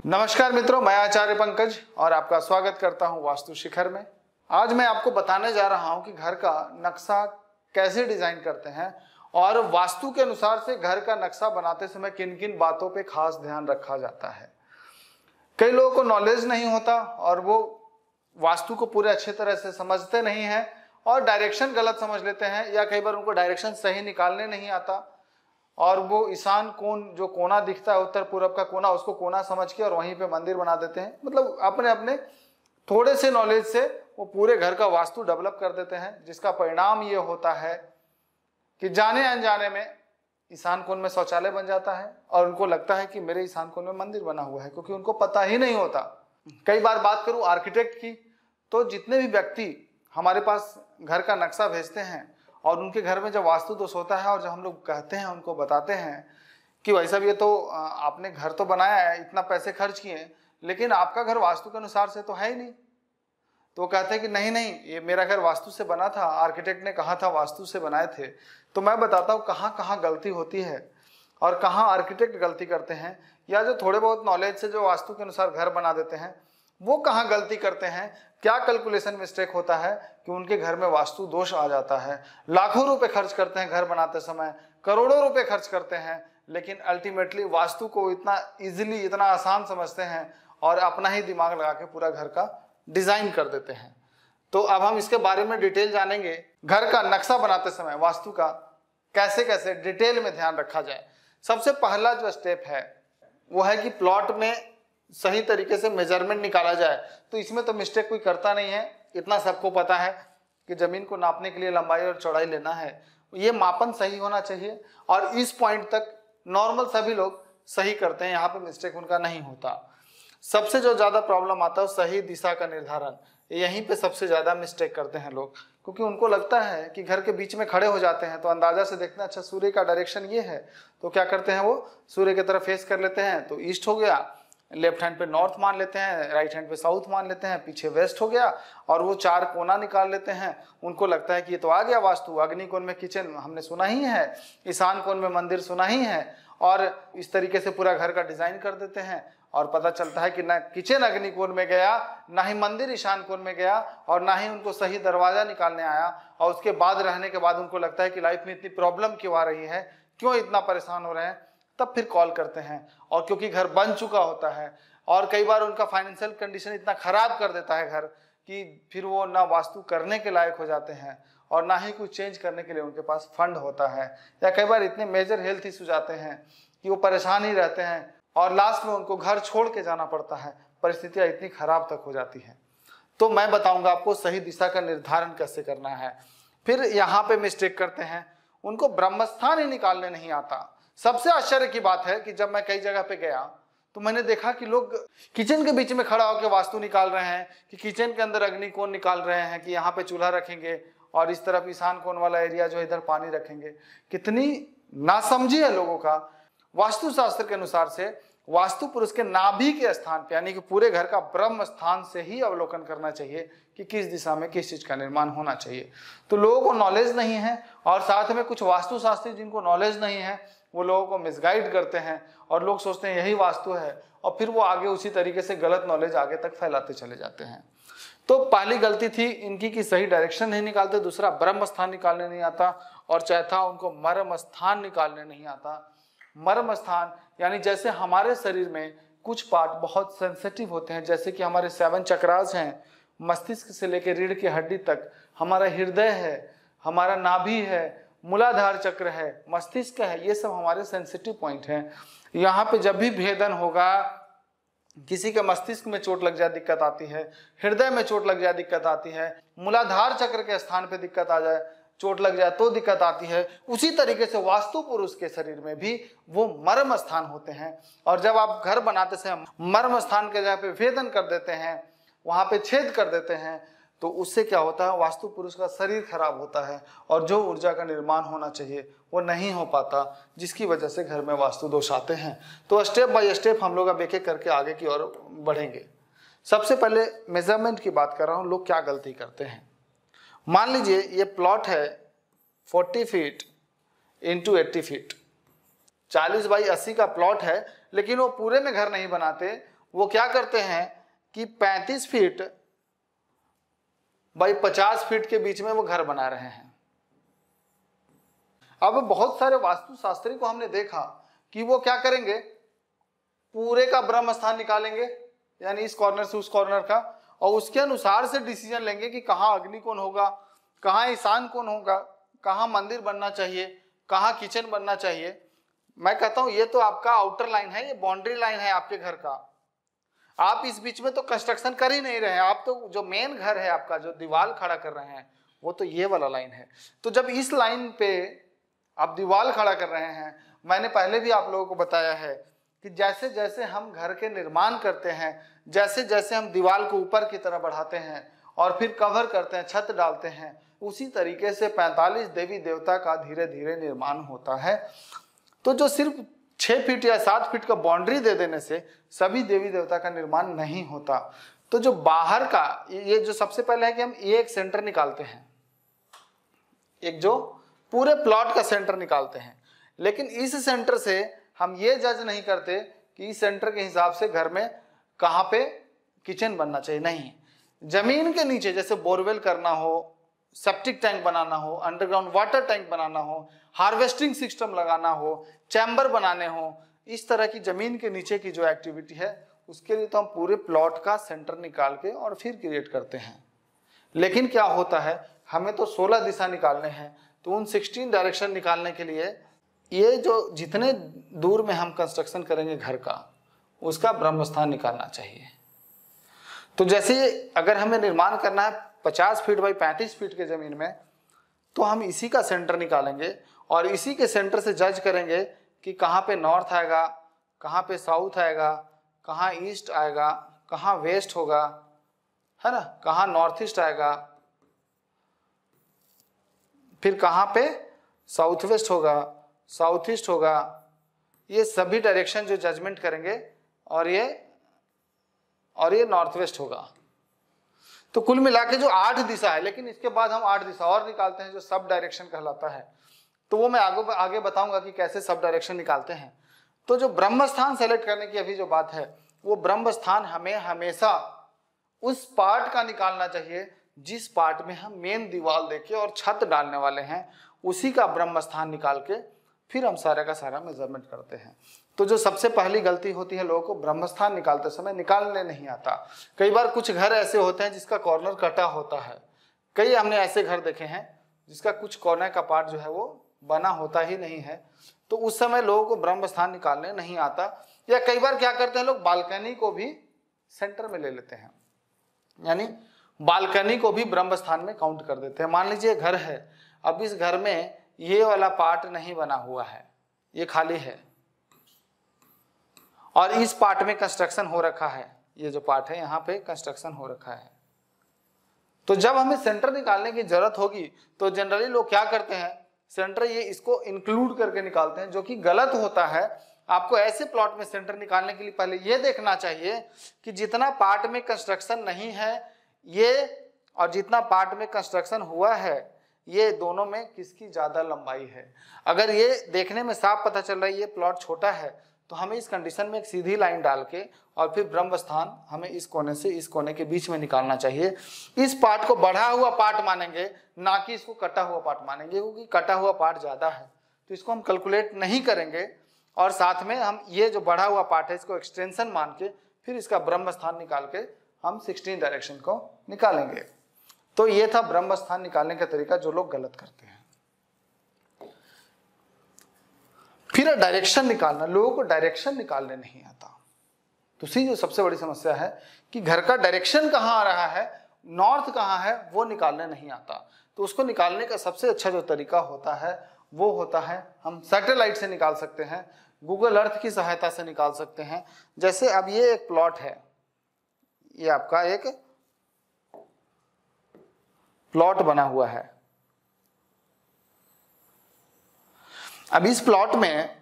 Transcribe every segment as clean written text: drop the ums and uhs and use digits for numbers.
नमस्कार मित्रों, मैं आचार्य पंकज और आपका स्वागत करता हूं वास्तु शिखर में। आज मैं आपको बताने जा रहा हूं कि घर का नक्शा कैसे डिजाइन करते हैं और वास्तु के अनुसार से घर का नक्शा बनाते समय किन किन बातों पे खास ध्यान रखा जाता है। कई लोगों को नॉलेज नहीं होता और वो वास्तु को पूरे अच्छे तरह से समझते नहीं हैं और डायरेक्शन गलत समझ लेते हैं, या कई बार उनको डायरेक्शन सही निकालने नहीं आता और वो ईशान कोण, जो कोना दिखता है उत्तर पूरब का कोना, उसको कोना समझ के और वहीं पे मंदिर बना देते हैं। मतलब अपने अपने थोड़े से नॉलेज से वो पूरे घर का वास्तु डेवलप कर देते हैं, जिसका परिणाम ये होता है कि जाने अनजाने में ईशान कोण में शौचालय बन जाता है और उनको लगता है कि मेरे ईशान कोण में मंदिर बना हुआ है, क्योंकि उनको पता ही नहीं होता। कई बार बात करूं आर्किटेक्ट की, तो जितने भी व्यक्ति हमारे पास घर का नक्शा भेजते हैं और उनके घर में जब वास्तु दोष होता है और जब हम लोग कहते हैं, उनको बताते हैं कि भाई साहब ये तो आपने घर तो बनाया है, इतना पैसे खर्च किए, लेकिन आपका घर वास्तु के अनुसार से तो है ही नहीं। तो वो कहते हैं कि नहीं नहीं, ये मेरा घर वास्तु से बना था, आर्किटेक्ट ने कहा था वास्तु से बनाए थे। तो मैं बताता हूँ कहाँ कहाँ गलती होती है और कहाँ आर्किटेक्ट गलती करते हैं, या जो थोड़े बहुत नॉलेज से जो वास्तु के अनुसार घर बना देते हैं वो कहाँ गलती करते हैं, क्या कैलकुलेशन मिस्टेक होता है कि उनके घर में वास्तु दोष आ जाता है। लाखों रुपए खर्च करते हैं घर बनाते समय, करोड़ों रुपए खर्च करते हैं, लेकिन अल्टीमेटली वास्तु को इतना इजीली, इतना आसान समझते हैं और अपना ही दिमाग लगा के पूरा घर का डिजाइन कर देते हैं। तो अब हम इसके बारे में डिटेल जानेंगे, घर का नक्शा बनाते समय वास्तु का कैसे कैसे डिटेल में ध्यान रखा जाए। सबसे पहला जो स्टेप है वो है कि प्लॉट में सही तरीके से मेजरमेंट निकाला जाए। तो इसमें तो मिस्टेक कोई करता नहीं है, इतना सबको पता है कि जमीन को नापने के लिए लंबाई और चौड़ाई लेना है, ये मापन सही होना चाहिए और इस पॉइंट तक नॉर्मल सभी लोग सही करते हैं, यहाँ पे मिस्टेक उनका नहीं होता। सबसे जो ज्यादा प्रॉब्लम आता है सही दिशा का निर्धारण, यहीं पे सबसे ज्यादा मिस्टेक करते हैं लोग, क्योंकि उनको लगता है कि घर के बीच में खड़े हो जाते हैं तो अंदाजा से देखते हैं अच्छा सूर्य का डायरेक्शन ये है, तो क्या करते हैं वो सूर्य की तरफ फेस कर लेते हैं, तो ईस्ट हो गया, लेफ्ट हैंड पे नॉर्थ मान लेते हैं, राइट हैंड पे साउथ मान लेते हैं, पीछे वेस्ट हो गया और वो चार कोना निकाल लेते हैं। उनको लगता है कि ये तो आ गया वास्तु, अग्नि कोण में किचन हमने सुना ही है, ईशान कोण में मंदिर सुना ही है, और इस तरीके से पूरा घर का डिजाइन कर देते हैं और पता चलता है कि ना किचन अग्नि कोण में गया, ना ही मंदिर ईशान कोण में गया और ना ही उनको सही दरवाजा निकालने आया। और उसके बाद रहने के बाद उनको लगता है कि लाइफ में इतनी प्रॉब्लम क्यों आ रही है, क्यों इतना परेशान हो रहे हैं, तब फिर कॉल करते हैं। और क्योंकि घर बन चुका होता है और कई बार उनका फाइनेंशियल कंडीशन इतना खराब कर देता है घर कि फिर वो ना वास्तु करने के लायक हो जाते हैं और ना ही कुछ चेंज करने के लिए उनके पास फंड होता है, या कई बार इतने मेजर हेल्थ इश्यूज आते हैं कि वो परेशान ही रहते हैं और लास्ट में उनको घर छोड़ के जाना पड़ता है, परिस्थितियां इतनी खराब तक हो जाती हैं। तो मैं बताऊंगा आपको सही दिशा का निर्धारण कैसे करना है। फिर यहाँ पे मिस्टेक करते हैं, उनको ब्रह्मस्थान ही निकालने नहीं आता। सबसे आश्चर्य की बात है कि जब मैं कई जगह पे गया तो मैंने देखा कि लोग किचन के बीच में खड़ा होकर वास्तु निकाल रहे हैं, कि किचन के अंदर अग्नि कोण निकाल रहे हैं कि यहाँ पे चूल्हा रखेंगे और इस तरफ ईशान कोण वाला एरिया जो इधर पानी रखेंगे। कितनी नासमझी है लोगों का। वास्तु शास्त्र के अनुसार से वास्तु पुरुष के नाभि के स्थान पे, यानी कि पूरे घर का ब्रह्म स्थान से ही अवलोकन करना चाहिए कि किस दिशा में किस चीज का निर्माण होना चाहिए। तो लोगों को नॉलेज नहीं है और साथ में कुछ वास्तु शास्त्री जिनको नॉलेज नहीं है वो लोगों को मिसगाइड करते हैं और लोग सोचते हैं यही वास्तु है और फिर वो आगे उसी तरीके से गलत नॉलेज आगे तक फैलाते चले जाते हैं। तो पहली गलती थी इनकी कि सही डायरेक्शन नहीं निकालते, दूसरा ब्रह्म स्थान निकालने नहीं आता और चौथा उनको मर्म स्थान निकालने नहीं आता। मर्म स्थान यानी जैसे हमारे शरीर में कुछ पार्ट बहुत सेंसिटिव होते हैं, जैसे कि हमारे 7 चक्रास हैं, मस्तिष्क से लेकर रीढ़ की हड्डी तक, हमारा हृदय है, हमारा नाभि है, मूलाधार चक्र है, मस्तिष्क है, ये सब हमारे सेंसिटिव पॉइंट हैं। यहाँ पे जब भी भेदन होगा, किसी के मस्तिष्क में चोट लग जाए दिक्कत आती है, हृदय में चोट लग जाए दिक्कत आती है, मूलाधार चक्र के स्थान पे दिक्कत आ जाए, चोट लग जाए तो दिक्कत आती है। उसी तरीके से वास्तु पुरुष के शरीर में भी वो मर्म स्थान होते हैं और जब आप घर बनाते समय मर्म स्थान के जगह पे भेदन कर देते हैं, वहां पे छेद कर देते हैं, तो उससे क्या होता है, वास्तु पुरुष का शरीर खराब होता है और जो ऊर्जा का निर्माण होना चाहिए वो नहीं हो पाता, जिसकी वजह से घर में वास्तु दोष आते हैं। तो स्टेप बाय स्टेप हम लोग अब एक एक करके आगे की ओर बढ़ेंगे। सबसे पहले मेजरमेंट की बात कर रहा हूँ, लोग क्या गलती करते हैं। मान लीजिए ये प्लॉट है 40 फीट इंटू 80 फीट, 40 बाई 80 का प्लॉट है, लेकिन वो पूरे में घर नहीं बनाते, वो क्या करते हैं कि 35 फीट बाई 50 फीट के बीच में वो घर बना रहे हैं। अब बहुत सारे वास्तुशास्त्री को हमने देखा कि वो क्या करेंगे, पूरे का ब्रह्म स्थान निकालेंगे, यानी इस कॉर्नर से उस कॉर्नर का, और उसके अनुसार से डिसीजन लेंगे कि कहाँ अग्नि कोण होगा, कहाँ ईशान कोण होगा, कहाँ मंदिर बनना चाहिए, कहाँ किचन बनना चाहिए। मैं कहता हूं ये तो आपका आउटर लाइन है, ये बाउंड्री लाइन है आपके घर का। आप इस बीच में तो कंस्ट्रक्शन कर ही नहीं रहे हैं, आप तो जो मेन घर है आपका, जो दीवार खड़ा कर रहे हैं, वो तो ये वाला लाइन है। तो जब इस लाइन पे आप दीवार खड़ा कर रहे हैं, मैंने पहले भी आप लोगों को बताया है कि जैसे जैसे हम घर के निर्माण करते हैं, जैसे जैसे हम दीवार को ऊपर की तरफ बढ़ाते हैं और फिर कवर करते हैं, छत डालते हैं, उसी तरीके से 45 देवी देवता का धीरे धीरे निर्माण होता है। तो जो सिर्फ 6 फीट या 7 फीट का बाउंड्री दे देने से सभी देवी देवता का निर्माण नहीं होता। तो जो बाहर का, ये जो सबसे पहले है कि हम ये एक सेंटर निकालते हैं, एक जो पूरे प्लॉट का सेंटर निकालते हैं, लेकिन इस सेंटर से हम ये जज नहीं करते कि इस सेंटर के हिसाब से घर में कहाँ पे किचन बनना चाहिए, नहीं। जमीन के नीचे जैसे बोरवेल करना हो, सेप्टिक टैंक बनाना हो, अंडरग्राउंड वाटर टैंक बनाना हो, हार्वेस्टिंग सिस्टम लगाना हो, चैम्बर बनाने हो, इस तरह की जमीन के नीचे की जो एक्टिविटी है, उसके लिए तो हम पूरे प्लॉट का सेंटर निकाल के और फिर क्रिएट करते हैं। लेकिन क्या होता है, हमें तो 16 दिशा निकालने हैं, तो उन 16 डायरेक्शन निकालने के लिए ये जो जितने दूर में हम कंस्ट्रक्शन करेंगे घर का, उसका ब्रह्म स्थान निकालना चाहिए। तो जैसे अगर हमें निर्माण करना है 50 फीट बाई 35 फीट के जमीन में, तो हम इसी का सेंटर निकालेंगे और इसी के सेंटर से जज करेंगे कि कहाँ पे नॉर्थ आएगा, कहाँ पे साउथ आएगा, कहाँ ईस्ट आएगा, कहाँ वेस्ट होगा, है ना, कहाँ नॉर्थ ईस्ट आएगा, फिर कहाँ पे साउथ वेस्ट होगा, साउथ ईस्ट होगा। ये सभी डायरेक्शन जो जजमेंट करेंगे, और ये नॉर्थ वेस्ट होगा। तो कुल मिला के जो 8 दिशा है, लेकिन इसके बाद हम 8 दिशा और निकालते हैं जो सब डायरेक्शन कहलाता है। तो वो मैं आगे बताऊंगा कि कैसे सब डायरेक्शन निकालते हैं। तो जो ब्रह्म स्थान सेलेक्ट करने की अभी जो बात है, वो ब्रह्म स्थान हमें हमेशा उस पार्ट का निकालना चाहिए जिस पार्ट में हम मेन दीवार देके और छत डालने वाले हैं, उसी का ब्रह्म स्थान निकाल के फिर हम सारा का सारा मेजरमेंट करते हैं। तो जो सबसे पहली गलती होती है, लोगों को ब्रह्म स्थान निकालते समय निकालने नहीं आता। कई बार कुछ घर ऐसे होते हैं जिसका कॉर्नर कटा होता है, कई हमने ऐसे घर देखे हैं जिसका कुछ कॉर्नर का पार्ट जो है वो बना होता ही नहीं है। तो उस समय लोगों को ब्रह्म स्थान निकालने नहीं आता। या कई बार क्या करते हैं लोग, बालकनी को भी सेंटर में ले लेते हैं, यानी बालकनी को भी ब्रह्म स्थान में काउंट कर देते हैं। मान लीजिए घर है, अब इस घर में ये वाला पार्ट नहीं बना हुआ है, ये खाली है, और इस पार्ट में कंस्ट्रक्शन हो रखा है, ये जो पार्ट है यहाँ पे कंस्ट्रक्शन हो रखा है। तो जब हमें सेंटर निकालने की जरूरत होगी तो जनरली लोग क्या करते हैं, सेंटर ये इसको इंक्लूड करके निकालते हैं, जो कि गलत होता है। आपको ऐसे प्लॉट में सेंटर निकालने के लिए पहले ये देखना चाहिए कि जितना पार्ट में कंस्ट्रक्शन नहीं है ये, और जितना पार्ट में कंस्ट्रक्शन हुआ है, ये दोनों में किसकी ज्यादा लंबाई है। अगर ये देखने में साफ पता चल रहा है ये प्लॉट छोटा है, तो हमें इस कंडीशन में एक सीधी लाइन डाल के और फिर ब्रह्म स्थान हमें इस कोने से इस कोने के बीच में निकालना चाहिए। इस पार्ट को बढ़ा हुआ पार्ट मानेंगे, ना कि इसको कटा हुआ पार्ट मानेंगे, क्योंकि कटा हुआ पार्ट ज्यादा है तो इसको हम कैलकुलेट नहीं करेंगे। और साथ में हम ये जो बढ़ा हुआ पार्ट है इसको एक्सटेंशन मान के फिर इसका ब्रह्म स्थान निकाल के हम 16 डायरेक्शन को निकालेंगे। तो ये था ब्रह्म स्थान निकालने का तरीका जो लोग गलत करते हैं। फिर डायरेक्शन निकालना, लोगों को डायरेक्शन निकालने नहीं आता। दूसरी जो सबसे बड़ी समस्या है कि घर का डायरेक्शन कहाँ आ रहा है, नॉर्थ कहाँ है, वो निकालने नहीं आता। तो उसको निकालने का सबसे अच्छा जो तरीका होता है वो होता है, हम सैटेलाइट से निकाल सकते हैं, गूगल अर्थ की सहायता से निकाल सकते हैं। जैसे अब ये एक प्लॉट है, ये आपका एक प्लॉट बना हुआ है। अब इस प्लॉट में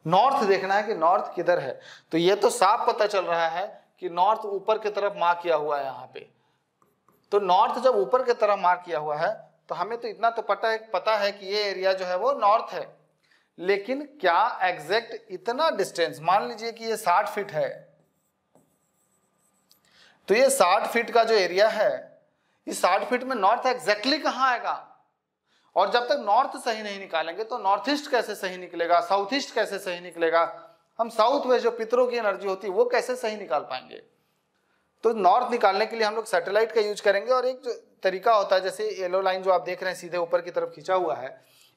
नॉर्थ देखना है कि नॉर्थ किधर है। तो ये तो साफ पता चल रहा है कि नॉर्थ ऊपर की तरफ मार्क किया हुआ है यहाँ पे। तो नॉर्थ जब ऊपर की तरफ मार्क किया हुआ है तो हमें तो इतना तो पता है कि ये एरिया जो है वो नॉर्थ है। लेकिन क्या एग्जैक्ट इतना डिस्टेंस, मान लीजिए कि ये 60 फीट है, तो ये 60 फीट का जो एरिया है, इस 60 फीट में नॉर्थ एग्जैक्टली कहाँ आएगा? और जब तक नॉर्थ सही नहीं निकालेंगे तो नॉर्थ ईस्ट कैसे सही निकलेगा, साउथ ईस्ट कैसे सही निकलेगा, हम साउथ में जो पितरों की एनर्जी होती है वो कैसे सही निकाल पाएंगे? तो नॉर्थ निकालने के लिए हम लोग सैटेलाइट का यूज करेंगे। और एक जो तरीका होता है, जैसे येलो लाइन जो आप देख रहे हैं सीधे ऊपर की तरफ खींचा हुआ है,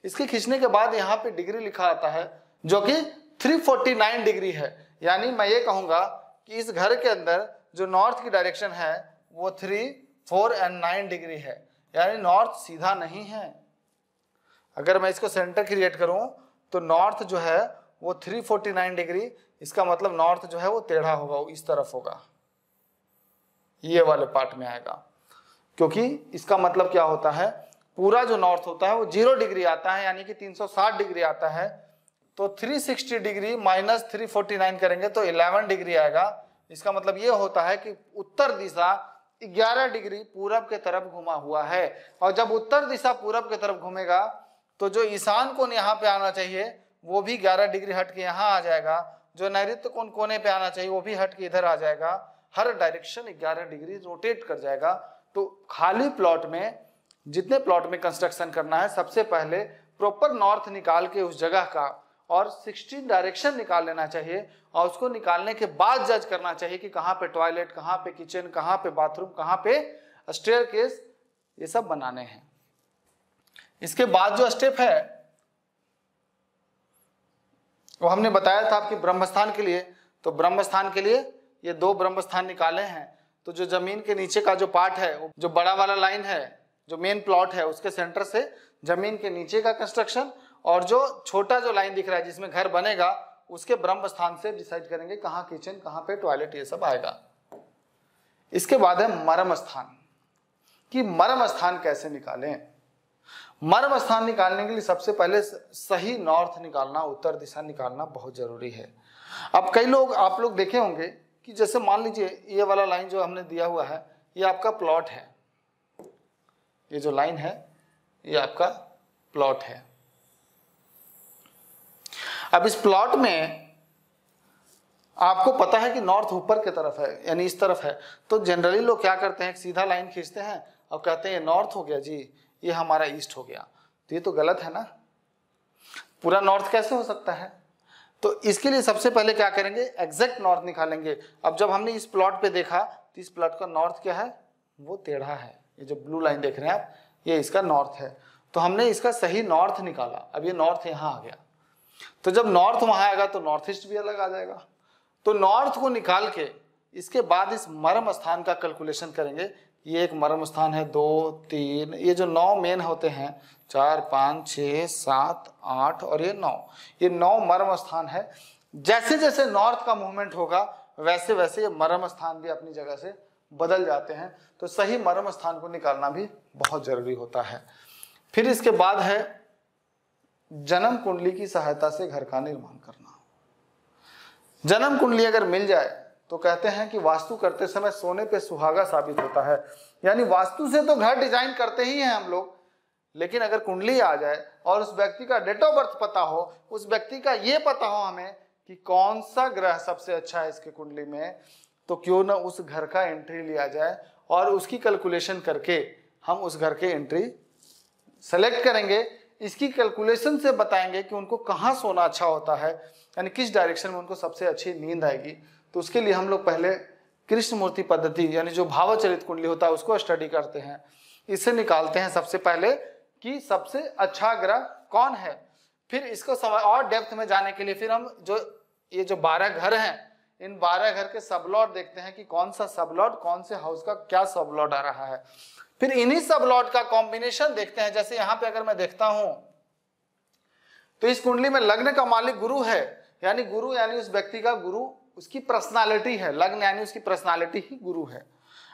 इसके खींचने के बाद यहाँ पे डिग्री लिखा आता है जो कि 349 डिग्री है। यानी मैं ये कहूंगा कि इस घर के अंदर जो नॉर्थ की डायरेक्शन है वो 3, 4 और 9 डिग्री है, यानी नॉर्थ सीधा नहीं है। अगर मैं इसको सेंटर क्रिएट करूं तो नॉर्थ जो है वो 349 डिग्री, इसका मतलब नॉर्थ जो है वो टेढ़ा होगा, वो इस तरफ होगा, ये वाले पार्ट में आएगा। क्योंकि इसका मतलब क्या होता है, पूरा जो नॉर्थ होता है वो 0 डिग्री आता है, यानी कि 360 डिग्री आता है। तो 360 डिग्री माइनस 349 करेंगे तो 11 डिग्री आएगा। इसका मतलब ये होता है कि उत्तर दिशा 11 डिग्री पूरब के तरफ घुमा हुआ है। और जब उत्तर दिशा पूरब के तरफ घूमेगा तो जो ईशान कोण यहाँ पे आना चाहिए वो भी 11 डिग्री हट के यहाँ आ जाएगा, जो नैऋत्य कोण कोने पे आना चाहिए वो भी हट के इधर आ जाएगा। हर डायरेक्शन 11 डिग्री रोटेट कर जाएगा। तो खाली प्लॉट में, जितने प्लॉट में कंस्ट्रक्शन करना है, सबसे पहले प्रॉपर नॉर्थ निकाल के उस जगह का और 16 डायरेक्शन निकाल लेना चाहिए। और उसको निकालने के बाद जज करना चाहिए कि कहाँ पे टॉयलेट, कहाँ पे किचन, कहाँ पे बाथरूम, कहाँ पे स्टेयरकेस, ये सब बनाने हैं। इसके बाद जो स्टेप है वो हमने बताया था आपकी ब्रह्मस्थान के लिए। तो ब्रह्मस्थान के लिए ये 2 ब्रह्मस्थान निकाले हैं। तो जो जमीन के नीचे का जो पार्ट है, जो बड़ा वाला लाइन है, जो मेन प्लॉट है, उसके सेंटर से जमीन के नीचे का कंस्ट्रक्शन, और जो छोटा जो लाइन दिख रहा है जिसमें घर बनेगा, उसके ब्रह्म स्थान से डिसाइड करेंगे कहाँ किचन, कहाँ पे टॉयलेट, ये सब आएगा। इसके बाद है मर्म स्थान, कि मर्म स्थान कैसे निकालें। मर्म स्थान निकालने के लिए सबसे पहले सही नॉर्थ निकालना, उत्तर दिशा निकालना बहुत जरूरी है। अब कई लोग, आप लोग देखे होंगे कि जैसे मान लीजिए ये वाला लाइन जो हमने दिया हुआ है, ये आपका प्लॉट है, ये जो लाइन है ये आपका प्लॉट है। अब इस प्लॉट में आपको पता है कि नॉर्थ ऊपर की तरफ है, यानी इस तरफ है। तो जनरली लोग क्या करते हैं, एक सीधा लाइन खींचते हैं और कहते हैं ये नॉर्थ हो गया जी, ये हमारा ईस्ट हो गया। तो ये तो गलत है ना, पूरा नॉर्थ कैसे हो सकता है? तो इसके लिए सबसे पहले क्या करेंगे, एग्जैक्ट नॉर्थ निकालेंगे। अब जब हमने इस प्लॉट पे देखा तो इस प्लॉट का नॉर्थ क्या है, वो टेढ़ा है। ये जो ब्लू लाइन देख रहे हैं आप, ये इसका नॉर्थ है। तो हमने इसका सही नॉर्थ निकाला। अब ये नॉर्थ यहाँ आ गया, तो जब नॉर्थ वहां आएगा तो नॉर्थ ईस्ट भी अलग आ जाएगा। तो नॉर्थ को निकाल के इसके बाद इस मर्म स्थान का कैलकुलेशन करेंगे। ये एक मर्म स्थान है, 2, 3, ये जो 9 मेन होते हैं, 4, 5, 6, 7, 8 और ये 9, ये 9 मर्म स्थान है। जैसे जैसे नॉर्थ का मूवमेंट होगा वैसे वैसे ये मर्म स्थान भी अपनी जगह से बदल जाते हैं। तो सही मर्म स्थान को निकालना भी बहुत जरूरी होता है। फिर इसके बाद है जन्म कुंडली की सहायता से घर का निर्माण करना। जन्म कुंडली अगर मिल जाए तो कहते हैं कि वास्तु करते समय सोने पे सुहागा साबित होता है। यानी वास्तु से तो घर डिजाइन करते ही हैं हम लोग, लेकिन अगर कुंडली आ जाए और उस व्यक्ति का डेट ऑफ बर्थ पता हो, उस व्यक्ति का ये पता हो हमें कि कौन सा ग्रह सबसे अच्छा है इसके कुंडली में, तो क्यों ना उस घर का एंट्री लिया जाए और उसकी कैलकुलेशन करके हम उस घर के एंट्री सेलेक्ट करेंगे। इसकी कैलकुलेशन से बताएंगे कि उनको कहाँ सोना अच्छा होता है, यानी किस डायरेक्शन में उनको सबसे अच्छी नींद आएगी। तो उसके लिए हम लोग पहले कृष्ण मूर्ति पद्धति, यानी जो भावचरित कुंडली होता है, उसको स्टडी करते हैं। इससे निकालते हैं सबसे पहले कि सबसे अच्छा ग्रह कौन है। फिर इसको और डेप्थ में जाने के लिए फिर हम ये जो 12 घर हैं, इन 12 घर के सबलॉट देखते हैं कि कौन सा सबलॉट कौन से हाउस का क्या सबलॉट आ रहा है। फिर इन्हीं सबलॉट का कॉम्बिनेशन देखते हैं। जैसे यहाँ पे अगर मैं देखता हूं तो इस कुंडली में लग्न का मालिक गुरु है, यानी गुरु यानी उस व्यक्ति का गुरु उसकी पर्सनालिटी है, लग्न यानी उसकी पर्सनालिटी ही गुरु है।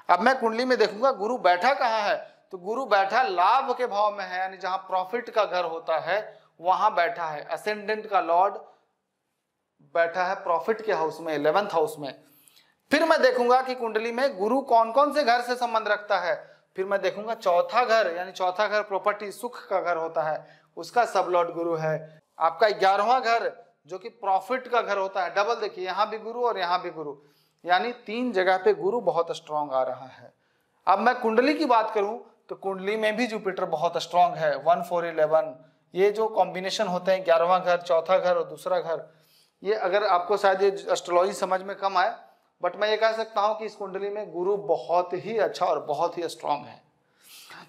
अब मैं कुंडली में देखूंगा गुरु बैठा कहाँ है, तो गुरु बैठा लाभ के भाव में है, यानी जहां प्रॉफिट का घर होता है वहां बैठा है। असेंडेंट का लॉर्ड बैठा है प्रॉफिट के हाउस में, 11th हाउस में। फिर मैं देखूंगा कि कुंडली में गुरु कौन कौन से घर से संबंध रखता है। फिर मैं देखूंगा चौथा घर, यानी चौथा घर प्रॉपर्टी सुख का घर होता है, उसका सब लॉर्ड गुरु है। आपका 11वां घर जो कि प्रॉफिट का घर होता है, डबल देखिए, यहां भी गुरु और यहां भी गुरु, यानी 3 जगह पे गुरु बहुत स्ट्रांग आ रहा है। अब मैं कुंडली की बात करूं तो कुंडली में भी जुपिटर बहुत स्ट्रांग है, 1 4 11। ये जो कॉम्बिनेशन होते हैं 11वां घर, चौथा घर और दूसरा घर, ये अगर आपको शायद ये एस्ट्रोलॉजी समझ में कम आए, बट मैं ये कह सकता हूं कि इस कुंडली में गुरु बहुत ही अच्छा और बहुत ही स्ट्रांग है।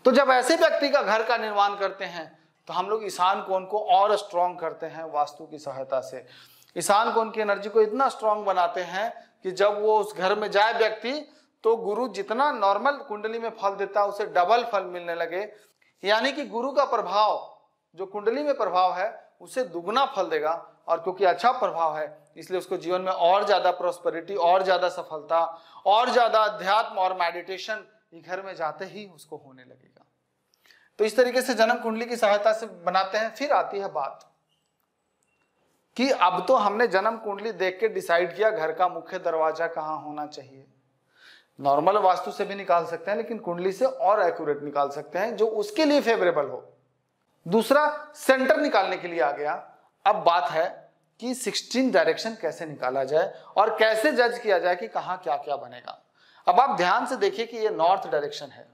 तो जब ऐसे व्यक्ति का घर का निर्माण करते हैं तो हम लोग ईशान कोण को और स्ट्रांग करते हैं वास्तु की सहायता से। ईशान कोण की एनर्जी को इतना स्ट्रांग बनाते हैं कि जब वो उस घर में जाए व्यक्ति, तो गुरु जितना नॉर्मल कुंडली में फल देता है उसे डबल फल मिलने लगे, यानी कि गुरु का प्रभाव जो कुंडली में प्रभाव है उसे दुगना फल देगा। और क्योंकि अच्छा प्रभाव है इसलिए उसको जीवन में और ज्यादा प्रोस्पेरिटी, और ज्यादा सफलता, और ज्यादा अध्यात्म और मेडिटेशन ये घर में जाते ही उसको होने लगेगा। तो इस तरीके से जन्म कुंडली की सहायता से बनाते हैं। फिर आती है बात कि अब तो हमने जन्म कुंडली देख के डिसाइड किया घर का मुख्य दरवाजा कहां होना चाहिए। नॉर्मल वास्तु से भी निकाल सकते हैं, लेकिन कुंडली से और एक्यूरेट निकाल सकते हैं जो उसके लिए फेवरेबल हो। दूसरा सेंटर निकालने के लिए आ गया। अब बात है कि 16 डायरेक्शन कैसे निकाला जाए और कैसे जज किया जाए कि कहां क्या क्या बनेगा। अब आप ध्यान से देखिए कि ये नॉर्थ डायरेक्शन है,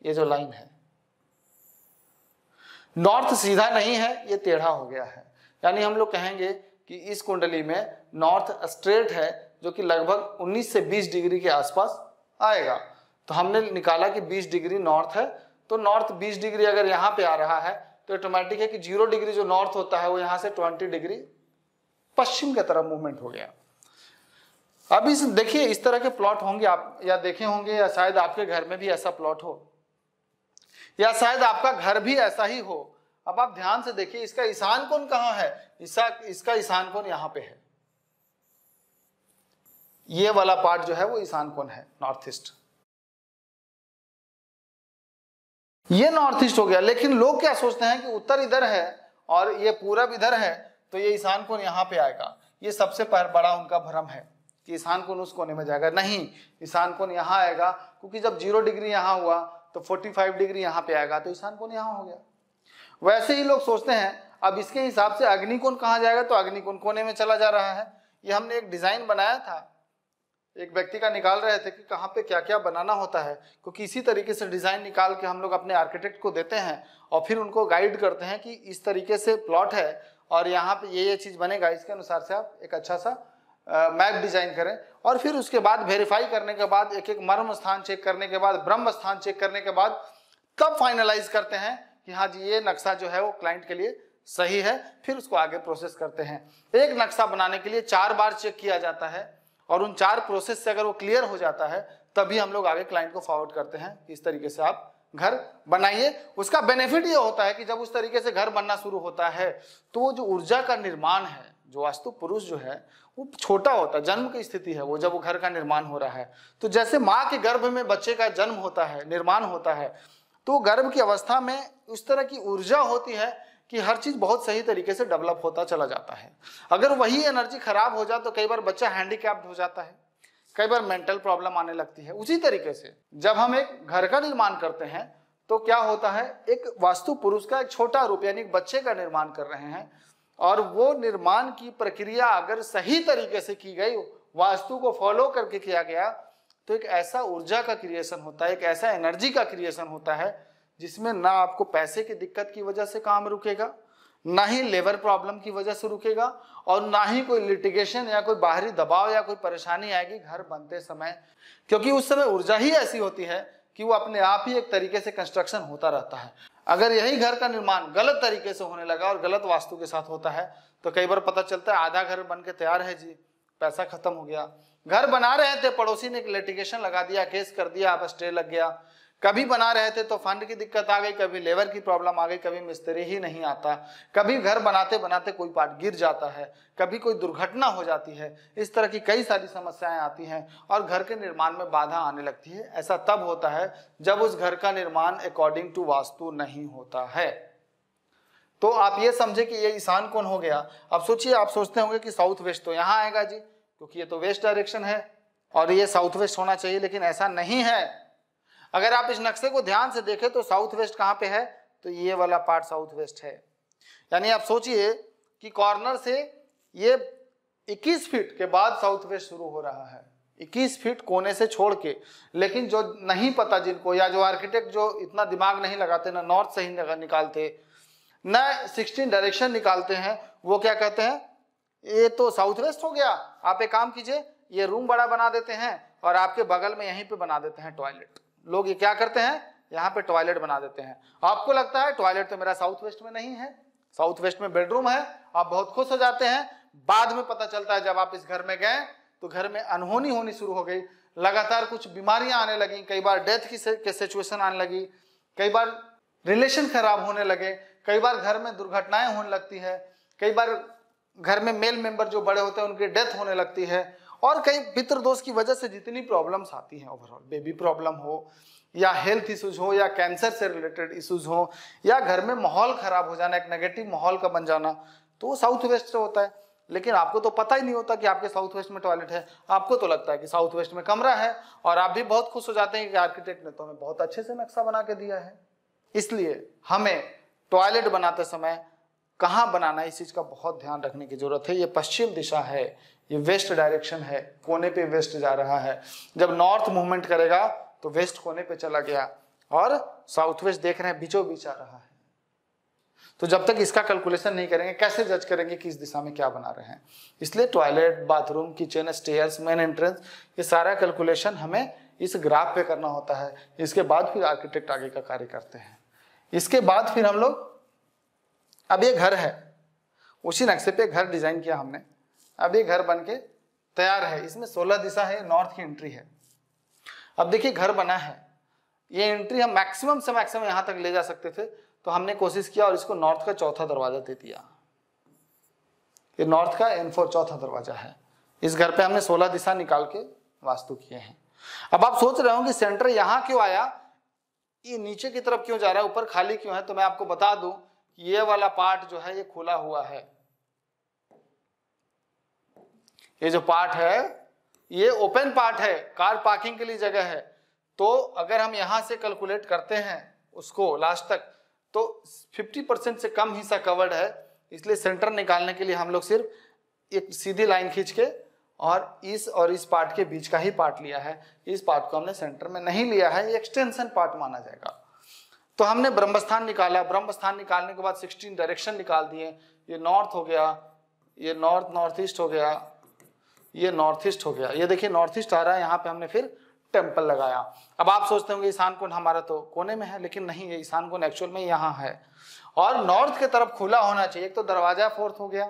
ये जो लाइन है नॉर्थ सीधा नहीं है, ये टेढ़ा हो गया है। यानी हम लोग कहेंगे कि इस कुंडली में नॉर्थ स्ट्रेट है जो कि लगभग 19 से 20 डिग्री के आसपास आएगा। तो हमने निकाला कि 20 डिग्री नॉर्थ है, तो नॉर्थ 20 डिग्री अगर यहाँ पे आ रहा है तो ऑटोमेटिक है कि 0 डिग्री जो नॉर्थ होता है वो यहाँ से 20 डिग्री पश्चिम की तरफ मूवमेंट हो गया। अब इस देखिए इस तरह के प्लॉट होंगे आप या देखे होंगे, या शायद आपके घर में भी ऐसा प्लॉट हो, या शायद आपका घर भी ऐसा ही हो। अब आप ध्यान से देखिए इसका ईशान कोण कहां है, इसका ईशान कोण यहां पे है। ये वाला पार्ट जो है वो ईशान कोण है, नॉर्थ ईस्ट। ये नॉर्थ ईस्ट हो गया। लेकिन लोग क्या सोचते हैं कि उत्तर इधर है और ये पूरब इधर है, तो ये ईशान कोण यहां पे आएगा। ये सबसे बड़ा उनका भ्रम है कि ईशान कोण उस कोने में जाएगा। नहीं, ईशान कोण यहां आएगा, क्योंकि जब 0 डिग्री यहां हुआ तो 45 डिग्री यहां पे आएगा, तो ईशान कोण यहां हो गया। वैसे ही लोग सोचते हैं अब इसके हिसाब से अग्निकोण कहां जाएगा, तो अग्निकोण कोने में चला जा रहा है। ये हमने एक डिजाइन बनाया था, एक व्यक्ति का निकाल रहे थे कि कहाँ पे क्या क्या बनाना होता है, क्योंकि इसी तरीके से डिजाइन निकाल के हम लोग अपने आर्किटेक्ट को देते हैं और फिर उनको गाइड करते हैं कि इस तरीके से प्लॉट है और यहाँ पे ये चीज बनेगा, इसके अनुसार से आप एक अच्छा सा मैप डिजाइन करें। और फिर उसके बाद वेरीफाई करने के बाद, एक एक मर्म स्थान चेक करने के बाद, ब्रह्म स्थान चेक करने के बाद तब फाइनलाइज करते हैं कि हाँ जी ये नक्शा जो है वो क्लाइंट के लिए सही है। फिर उसको आगे प्रोसेस करते हैं। एक नक्शा बनाने के लिए 4 बार चेक किया जाता है और उन 4 प्रोसेस से अगर वो क्लियर हो जाता है तभी हम लोग आगे क्लाइंट को फॉरवर्ड करते हैं कि इस तरीके से आप घर बनाइए। उसका बेनिफिट ये होता है कि जब उस तरीके से घर बनना शुरू होता है तो वो जो ऊर्जा का निर्माण है, जो वास्तु पुरुष जो है वो छोटा होता है, जन्म की स्थिति है वो, जब वो घर का निर्माण हो रहा है। तो जैसे माँ के गर्भ में बच्चे का जन्म होता है, निर्माण होता है, तो गर्भ की अवस्था में उस तरह की ऊर्जा होती है कि हर चीज बहुत सही तरीके से डेवलप होता चला जाता है। अगर वही एनर्जी खराब हो जाए तो कई बार बच्चा हैंडीकैप्ड हो जाता है, कई बार मेंटल प्रॉब्लम आने लगती है। उसी तरीके से जब हम एक घर का निर्माण करते हैं तो क्या होता है, एक वास्तु पुरुष का एक छोटा रूप यानी एक बच्चे का निर्माण कर रहे हैं, और वो निर्माण की प्रक्रिया अगर सही तरीके से की गई, वास्तु को फॉलो करके किया गया, तो एक ऐसा ऊर्जा का क्रिएशन होता है, एक ऐसा एनर्जी का क्रिएशन होता है जिसमें ना आपको पैसे की दिक्कत की वजह से काम रुकेगा, ना ही लेबर प्रॉब्लम की वजह से रुकेगा, और ना ही कोई लिटिगेशन या कोई बाहरी दबाव या कोई परेशानी आएगी घर बनते समय। क्योंकि उस समय ऊर्जा ही ऐसी होती है कि वो अपने आप ही एक तरीके से कंस्ट्रक्शन होता रहता है। अगर यही घर का निर्माण गलत तरीके से होने लगा और गलत वास्तु के साथ होता है तो कई बार पता चलता है आधा घर बन के तैयार है जी, पैसा खत्म हो गया। घर बना रहे थे, पड़ोसी ने लिटिगेशन लगा दिया, केस कर दिया, आप स्टे लग गया। कभी बना रहे थे तो फंड की दिक्कत आ गई, कभी लेबर की प्रॉब्लम आ गई, कभी मिस्त्री ही नहीं आता, कभी घर बनाते बनाते कोई पार्ट गिर जाता है, कभी कोई दुर्घटना हो जाती है। इस तरह की कई सारी समस्याएं आती हैं और घर के निर्माण में बाधा आने लगती है। ऐसा तब होता है जब उस घर का निर्माण अकॉर्डिंग टू वास्तु नहीं होता है। तो आप ये समझे कि ये ईशान कोण हो गया। अब सोचिए, आप सोचते होंगे कि साउथ वेस्ट तो यहाँ आएगा जी, क्योंकि ये तो वेस्ट डायरेक्शन है और ये साउथ वेस्ट होना चाहिए, लेकिन ऐसा नहीं है। अगर आप इस नक्शे को ध्यान से देखें तो साउथ वेस्ट कहाँ पे है, तो ये वाला पार्ट साउथ वेस्ट है। यानी आप सोचिए कि कॉर्नर से ये 21 फीट के बाद साउथ वेस्ट शुरू हो रहा है, 21 फीट कोने से छोड़ के। लेकिन जो नहीं पता जिनको, या जो आर्किटेक्ट जो इतना दिमाग नहीं लगाते, ना नॉर्थ सही निकालते, ना 16 डायरेक्शन निकालते हैं, वो क्या कहते हैं, ये तो साउथ वेस्ट हो गया, आप एक काम कीजिए, ये रूम बड़ा बना देते हैं और आपके बगल में यहीं पे बना देते हैं टॉयलेट। लोग ये क्या करते हैं, यहाँ पे टॉयलेट बना देते हैं। आपको लगता है टॉयलेट तो मेरा साउथ वेस्ट में नहीं है, साउथ वेस्ट में बेडरूम है, आप बहुत खुश हो जाते हैं। बाद में पता चलता है जब आप इस घर में गए तो घर में अनहोनी होनी शुरू हो गई, लगातार कुछ बीमारियां आने लगी, कई बार डेथ की सिचुएशन आने लगी, कई बार रिलेशन खराब होने लगे, कई बार घर में दुर्घटनाएं होने लगती है, कई बार घर में मेल मेंबर जो बड़े होते हैं उनकी डेथ होने लगती है, और कई पितृदोष की वजह से जितनी प्रॉब्लम्स आती हैं, ओवरऑल बेबी प्रॉब्लम हो या हेल्थ इश्यूज हो या कैंसर से रिलेटेड इश्यूज हो या घर में माहौल खराब हो जाना, एक नेगेटिव माहौल का बन जाना, तो वो साउथ वेस्ट से होता है। लेकिन आपको तो पता ही नहीं होता कि आपके साउथ वेस्ट में टॉयलेट है, आपको तो लगता है कि साउथ वेस्ट में कमरा है, और आप भी बहुत खुश हो जाते हैं कि आर्किटेक्ट ने तो हमें बहुत अच्छे से नक्शा बना के दिया है। इसलिए हमें टॉयलेट बनाते समय कहाँ बनाना है इस चीज का बहुत ध्यान रखने की जरूरत है। ये पश्चिम दिशा है, ये वेस्ट डायरेक्शन है, कोने पे वेस्ट जा रहा है। जब नॉर्थ मूवमेंट करेगा तो वेस्ट कोने पे चला गया, और साउथ वेस्ट देख रहे हैं बीचों बीच आ रहा है। तो जब तक इसका कैलकुलेशन नहीं करेंगे कैसे जज करेंगे कि इस दिशा में क्या बना रहे हैं। इसलिए toilet, bathroom, kitchen, stairs, main entrance, ये सारा कैलकुलेशन हमें इस ग्राफ पे करना होता है। इसके बाद फिर आर्किटेक्ट आगे का कार्य करते हैं। इसके बाद फिर हम लोग, अब ये घर है, उसी नक्शे पे घर डिजाइन किया हमने, अब ये घर बन के तैयार है। इसमें 16 दिशा है, नॉर्थ की एंट्री है। अब देखिए घर बना है, ये एंट्री हम मैक्सिमम से मैक्सिमम यहां तक ले जा सकते थे, तो हमने कोशिश किया और इसको नॉर्थ का चौथा दरवाजा दे दिया। ये नॉर्थ का N4 चौथा दरवाजा है। इस घर पे हमने 16 दिशा निकाल के वास्तु किए हैं। अब आप सोच रहे हो कि सेंटर यहां क्यों आया, ये नीचे की तरफ क्यों जा रहा है, ऊपर खाली क्यों है। तो मैं आपको बता दूं कि ये वाला पार्ट जो है ये खुला हुआ है, ये जो पार्ट है ये ओपन पार्ट है, कार पार्किंग के लिए जगह है। तो अगर हम यहां से कैलकुलेट करते हैं उसको लास्ट तक, तो 50% से कम हिस्सा कवर्ड है। इसलिए सेंटर निकालने के लिए हम लोग सिर्फ एक सीधी लाइन खींच के और इस पार्ट के बीच का ही पार्ट लिया है। इस पार्ट को हमने सेंटर में नहीं लिया है, ये एक्सटेंशन पार्ट माना जाएगा। तो हमने ब्रह्मस्थान निकाला, ब्रह्मस्थान निकालने के बाद 16 डायरेक्शन निकाल दिए। ये नॉर्थ हो गया, ये नॉर्थ ईस्ट हो गया, ये नॉर्थ ईस्ट हो गया। ये देखिए नॉर्थ ईस्ट आ रहा है, यहाँ पे हमने फिर टेम्पल लगाया। अब आप सोचते होंगे ईशान कोण हमारा तो कोने में है, लेकिन नहीं, ये ईशान कोण एक्चुअल में यहाँ है और नॉर्थ के तरफ खुला होना चाहिए। एक तो दरवाजा 4th हो गया,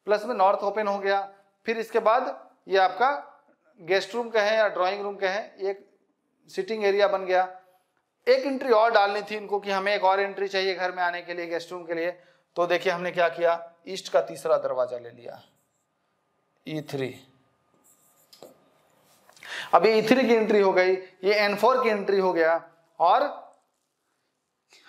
प्लस में नॉर्थ ओपन हो गया। फिर इसके बाद ये आपका गेस्ट रूम कहें या ड्राइंग रूम कहें, एक सिटिंग एरिया बन गया। एक एंट्री और डालनी थी इनको कि हमें एक और एंट्री चाहिए घर में आने के लिए, गेस्ट रूम के लिए। तो देखिए हमने क्या किया, ईस्ट का तीसरा दरवाजा ले लिया, E3। अब ये E3 की एंट्री हो गई, ये N4 की एंट्री हो गया। और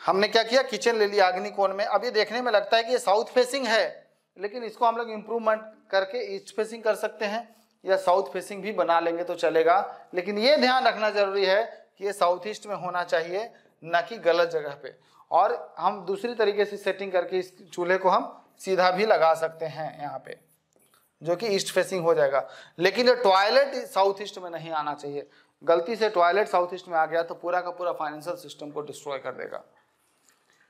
हमने क्या किया, किचन ले लिया अग्नि कोण में। अब ये देखने में लगता है कि ये साउथ फेसिंग है, लेकिन इसको हम लोग इंप्रूवमेंट करके ईस्ट फेसिंग कर सकते हैं या साउथ फेसिंग भी बना लेंगे तो चलेगा। लेकिन ये ध्यान रखना जरूरी है कि ये साउथ ईस्ट में होना चाहिए, ना कि गलत जगह पे। और हम दूसरी तरीके से सेटिंग करके इस चूल्हे को हम सीधा भी लगा सकते हैं यहाँ पे, जो कि ईस्ट फेसिंग हो जाएगा। लेकिन ये टॉयलेट साउथ ईस्ट में नहीं आना चाहिए। गलती से टॉयलेट साउथ ईस्ट में आ गया तो पूरा का पूरा फाइनेंशियल सिस्टम को डिस्ट्रॉय कर देगा।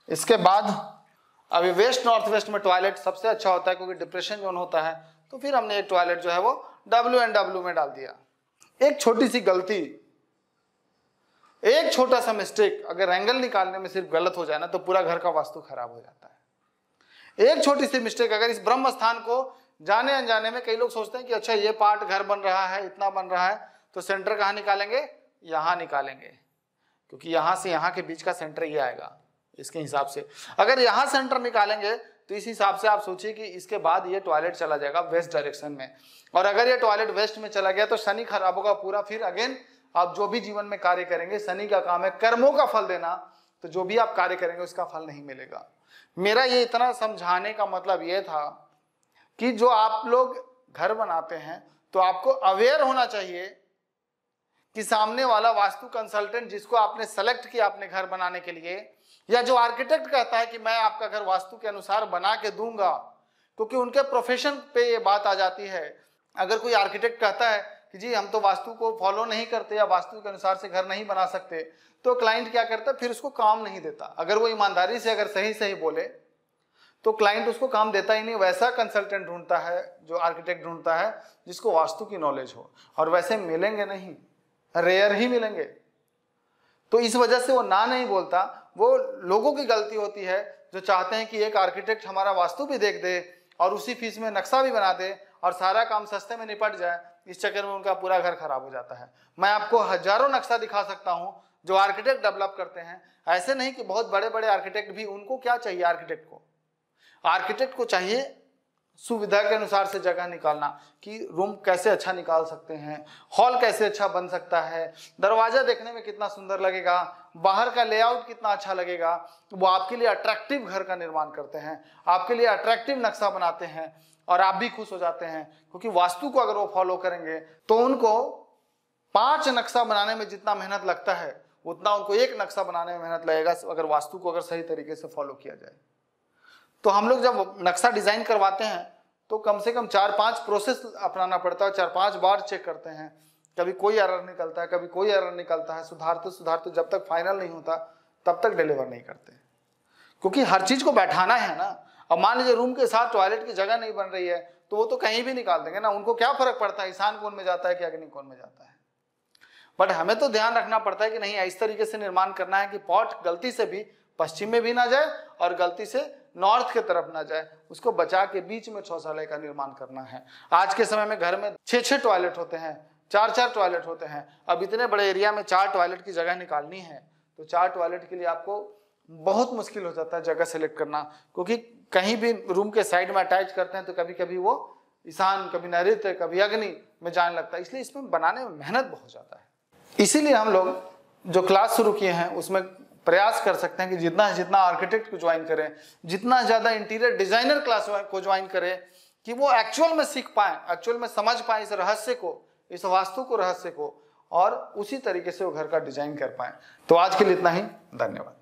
इसके बाद अभी वेस्ट नॉर्थ वेस्ट में टॉयलेट सबसे अच्छा होता है, क्योंकि डिप्रेशन जोन होता है। तो फिर हमने एक टॉयलेट जो है वो WNW में डाल दिया। एक छोटी सी गलती, एक छोटा सा मिस्टेक अगर एंगल निकालने में सिर्फ गलत हो जाए ना, तो पूरा घर का वास्तु खराब हो जाता है। एक छोटी सी मिस्टेक, अगर इस ब्रह्म स्थान को जाने अनजाने में कई लोग सोचते हैं कि अच्छा ये पार्ट घर बन रहा है, इतना बन रहा है, तो सेंटर कहाँ निकालेंगे, यहाँ निकालेंगे, क्योंकि यहाँ से यहाँ के बीच का सेंटर ये आएगा। इसके हिसाब से अगर यहाँ सेंटर निकालेंगे तो इस हिसाब से आप सोचिए कि इसके बाद ये टॉयलेट चला जाएगा वेस्ट डायरेक्शन में। और अगर ये टॉयलेट वेस्ट में चला गया तो शनि खराब होगा पूरा। फिर अगेन आप जो भी जीवन में कार्य करेंगे, शनि का काम है कर्मों का फल देना, तो जो भी आप कार्य करेंगे उसका फल नहीं मिलेगा। मेरा ये इतना समझाने का मतलब ये था कि जो आप लोग घर बनाते हैं तो आपको अवेयर होना चाहिए कि सामने वाला वास्तु कंसल्टेंट जिसको आपने सेलेक्ट किया अपने घर बनाने के लिए, या जो आर्किटेक्ट कहता है कि मैं आपका घर वास्तु के अनुसार बना के दूंगा, क्योंकि उनके प्रोफेशन पे ये बात आ जाती है। अगर कोई आर्किटेक्ट कहता है कि जी हम तो वास्तु को फॉलो नहीं करते या वास्तु के अनुसार से घर नहीं बना सकते, तो क्लाइंट क्या करता है, फिर उसको काम नहीं देता। अगर वो ईमानदारी से अगर सही सही बोले तो क्लाइंट उसको काम देता ही नहीं। वैसा कंसल्टेंट ढूंढता है, जो आर्किटेक्ट ढूंढता है जिसको वास्तु की नॉलेज हो, और वैसे मिलेंगे नहीं, रेयर ही मिलेंगे। तो इस वजह से वो ना नहीं बोलता। वो लोगों की गलती होती है जो चाहते हैं कि एक आर्किटेक्ट हमारा वास्तु भी देख दे और उसी फीस में नक्शा भी बना दे और सारा काम सस्ते में निपट जाए। इस चक्कर में उनका पूरा घर खराब हो जाता है। मैं आपको हजारों नक्शा दिखा सकता हूं जो आर्किटेक्ट डेवलप करते हैं। ऐसे नहीं कि बहुत बड़े बड़े आर्किटेक्ट भी, उनको क्या चाहिए, आर्किटेक्ट को चाहिए सुविधा के अनुसार से जगह निकालना, कि रूम कैसे अच्छा निकाल सकते हैं, हॉल कैसे अच्छा बन सकता है, दरवाजा देखने में कितना सुंदर लगेगा, बाहर का लेआउट कितना अच्छा लगेगा। वो आपके लिए अट्रैक्टिव घर का निर्माण करते हैं, आपके लिए अट्रैक्टिव नक्शा बनाते हैं और आप भी खुश हो जाते हैं। क्योंकि वास्तु को अगर वो फॉलो करेंगे तो उनको 5 नक्शा बनाने में जितना मेहनत लगता है उतना उनको 1 नक्शा बनाने में मेहनत लगेगा, अगर वास्तु को अगर सही तरीके से फॉलो किया जाए। तो हम लोग जब नक्शा डिजाइन करवाते हैं तो कम से कम 4-5 प्रोसेस अपनाना पड़ता है, 4-5 बार चेक करते हैं। कभी कोई एरर निकलता है, कभी कोई एरर निकलता है, सुधारते जब तक फाइनल नहीं होता तब तक डिलीवर नहीं करते। क्योंकि हर चीज को बैठाना है ना। अब मान लीजिए रूम के साथ टॉयलेट की जगह नहीं बन रही है तो वो तो कहीं भी निकाल देंगे ना, उनको क्या फर्क पड़ता है ईशान कोण में जाता है कि अग्नि कोण में जाता है। बट हमें तो ध्यान रखना पड़ता है कि नहीं, इस तरीके से निर्माण करना है कि पॉट गलती से भी पश्चिम में भी ना जाए और गलती से नॉर्थ की तरफ ना जाए, उसको बचा के बीच में शौचालय का निर्माण करना है। आज के समय में घर में 6-6 टॉयलेट होते हैं, 4-4 टॉयलेट होते हैं। अब इतने बड़े एरिया में 4 टॉयलेट की जगह निकालनी है तो 4 टॉयलेट के लिए आपको बहुत मुश्किल हो जाता है जगह सेलेक्ट करना। क्योंकि कहीं भी रूम के साइड में अटैच करते हैं तो कभी कभी वो ईशान, कभी नैऋत्य, कभी अग्नि में जाने लगता है। इसलिए इसमें बनाने में मेहनत बहुत जाता है। इसीलिए हम लोग जो क्लास शुरू किए हैं उसमें प्रयास कर सकते हैं कि जितना आर्किटेक्ट को ज्वाइन करें, जितना ज्यादा इंटीरियर डिजाइनर क्लास को ज्वाइन करें, कि वो एक्चुअल में सीख पाए, एक्चुअल में समझ पाए इस रहस्य को, इस वास्तु को, रहस्य को, और उसी तरीके से वो घर का डिजाइन कर पाए। तो आज के लिए इतना ही, धन्यवाद।